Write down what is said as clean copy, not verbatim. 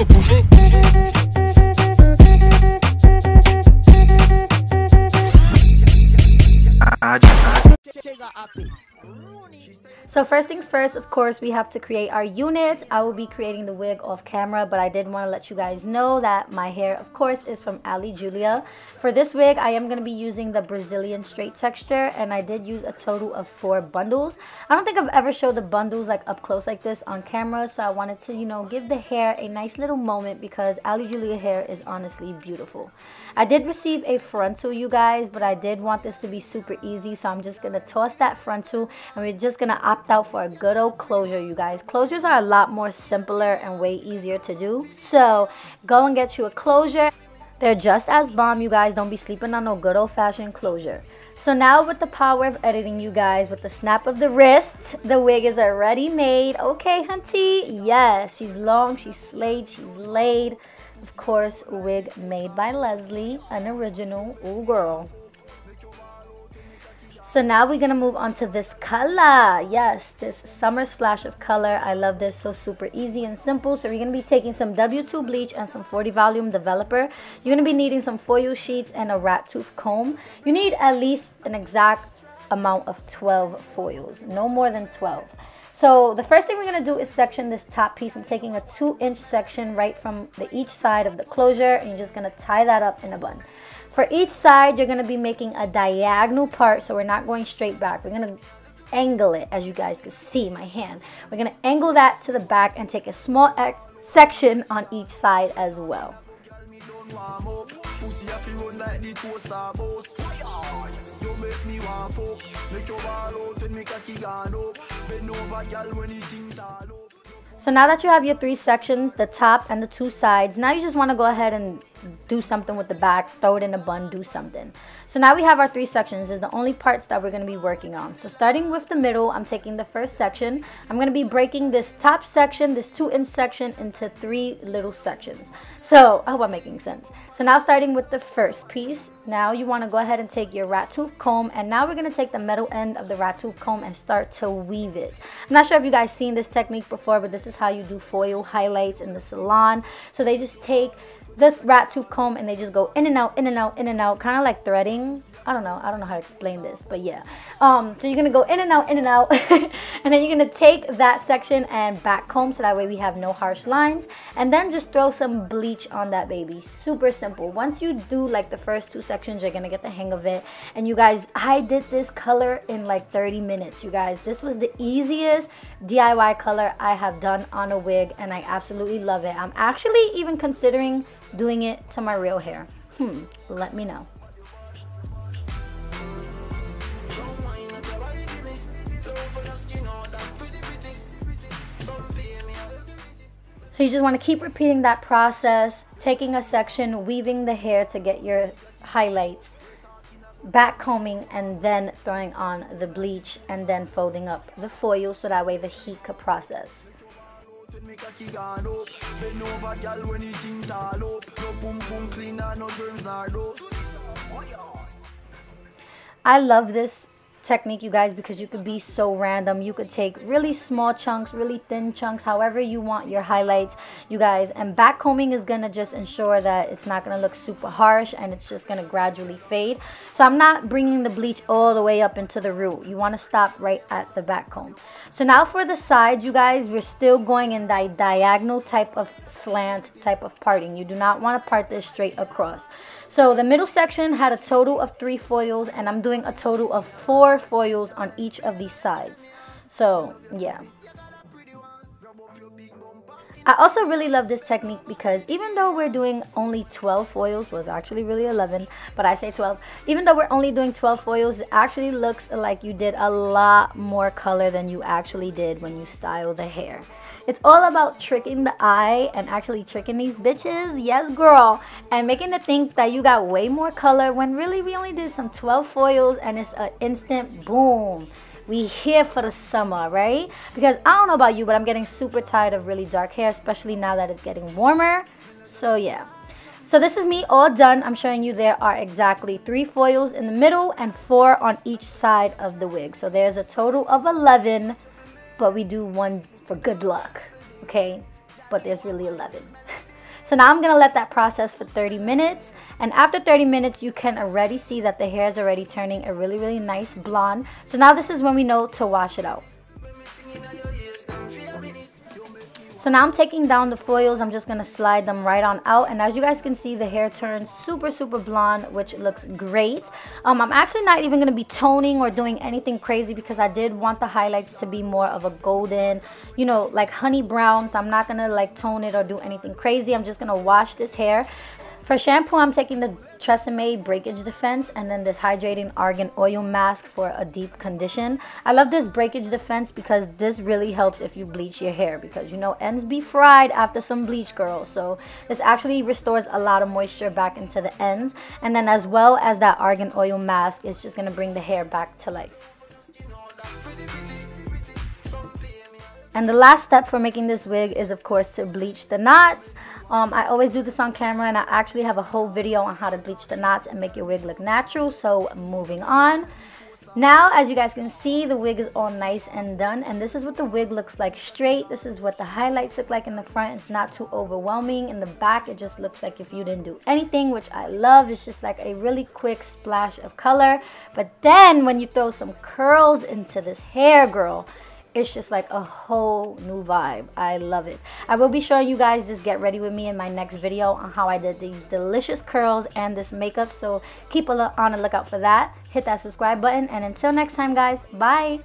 de bouger. So first things first, of course, we have to create our unit. I will be creating the wig off camera, but I did want to let you guys know that my hair, of course, is from Ali Julia. For this wig, I am going to be using the Brazilian straight texture, and I did use a total of 4 bundles. I don't think I've ever showed the bundles like up close like this on camera, so I wanted to, you know, give the hair a nice little moment because Ali Julia hair is honestly beautiful. I did receive a frontal, you guys, but I did want this to be super easy, so I'm just going to toss that frontal, and we're just going to opt out for a good old closure, you guys. Closures are a lot more simpler and way easier to do, so go and get you a closure. They're just as bomb, you guys. Don't be sleeping on no good old-fashioned closure. So now with the power of editing, you guys, with the snap of the wrist, the wig is already made. Okay, hunty? Yes, she's long, she's slayed, she's laid. Of course, wig made by Leslie, an original. Ooh, girl. So now we're going to move on to this color. Yes, this summer splash of color. I love this. So super easy and simple. So we're going to be taking some W2 bleach and some 40 volume developer. You're going to be needing some foil sheets and a rat tooth comb. You need at least an exact amount of 12 foils. No more than 12. So the first thing we're going to do is section this top piece. I'm taking a 2-inch section right from each side of the closure, and you're just going to tie that up in a bun. For each side, you're going to be making a diagonal part, so we're not going straight back. We're going to angle it, as you guys can see my hand. We're going to angle that to the back and take a small section on each side as well. So now that you have your 3 sections, the top and the 2 sides, now you just want to go ahead and do something with the back, throw it in a bun, do something. So now we have our 3 sections. These are the only parts that we're going to be working on. So starting with the middle, I'm taking the first section. I'm going to be breaking this top section, this 2-inch section, into 3 little sections. So I hope I'm making sense. So now starting with the first piece, now you want to go ahead and take your rat tooth comb, and now we're going to take the metal end of the rat tooth comb and start to weave it. I'm not sure if you guys seen this technique before, but this is how you do foil highlights in the salon. So they just take the rat tooth comb and they just go in and out, in and out, in and out, kind of like threading. I don't know how to explain this, but yeah. So you're gonna go in and out, and then you're gonna take that section and back comb, so that way we have no harsh lines, and then just throw some bleach on that baby. Super simple. Once you do like the first 2 sections, you're gonna get the hang of it. And you guys, I did this color in like 30 minutes, you guys. This was the easiest DIY color I have done on a wig, and I absolutely love it. I'm actually even considering doing it to my real hair. Let me know. So you just want to keep repeating that process, taking a section, weaving the hair to get your highlights, back combing, and then throwing on the bleach, and then folding up the foil so that way the heat could process. I love this technique, you guys, because you could be so random. You could take really small chunks, really thin chunks, however you want your highlights, you guys. And back combing is gonna just ensure that it's not gonna look super harsh, and it's just gonna gradually fade. So I'm not bringing the bleach all the way up into the root. You want to stop right at the back comb. So now for the sides, you guys, we're still going in that diagonal type of slant type of parting. You do not want to part this straight across. So the middle section had a total of 3 foils, and I'm doing a total of 4 foils on each of these sides. So yeah. I also really love this technique because even though we're doing only 12 foils, was actually really 11, but I say 12. Even though we're only doing 12 foils, it actually looks like you did a lot more color than you actually did when you style the hair. It's all about tricking the eye and actually tricking these bitches, yes girl, and making it think that you got way more color when really we only did some 12 foils, and it's an instant boom. We here for the summer, right? Because I don't know about you, but I'm getting super tired of really dark hair, especially now that it's getting warmer. So yeah. So this is me all done. I'm showing you there are exactly 3 foils in the middle and 4 on each side of the wig. So there's a total of 11, but we do 1 for good luck, okay? But there's really 11. So now I'm going to let that process for 30 minutes. And after 30 minutes, you can already see that the hair is already turning a really, really nice blonde. So now this is when we know to wash it out. So now I'm taking down the foils. I'm just going to slide them right on out. And as you guys can see, the hair turns super, super blonde, which looks great. I'm actually not even going to be toning or doing anything crazy because I did want the highlights to be more of a golden, you know, like honey brown. So I'm not going to like tone it or do anything crazy. I'm just going to wash this hair. For shampoo, I'm taking the Tresemme Breakage Defense and then this Hydrating Argan Oil Mask for a deep condition. I love this Breakage Defense because this really helps if you bleach your hair because, you know, ends be fried after some bleach, girls. So this actually restores a lot of moisture back into the ends. And then as well as that Argan Oil Mask, it's just going to bring the hair back to life. And the last step for making this wig is, of course, to bleach the knots. I always do this on camera, and I actually have a whole video on how to bleach the knots and make your wig look natural. So moving on. Now, as you guys can see, the wig is all nice and done. And this is what the wig looks like straight. This is what the highlights look like in the front. It's not too overwhelming. In the back, it just looks like if you didn't do anything, which I love. It's just like a really quick splash of color. But then when you throw some curls into this hair, girl, it's just like a whole new vibe. I love it. I will be showing you guys this get ready with me in my next video on how I did these delicious curls and this makeup. So keep on the lookout for that. Hit that subscribe button. And until next time, guys, bye.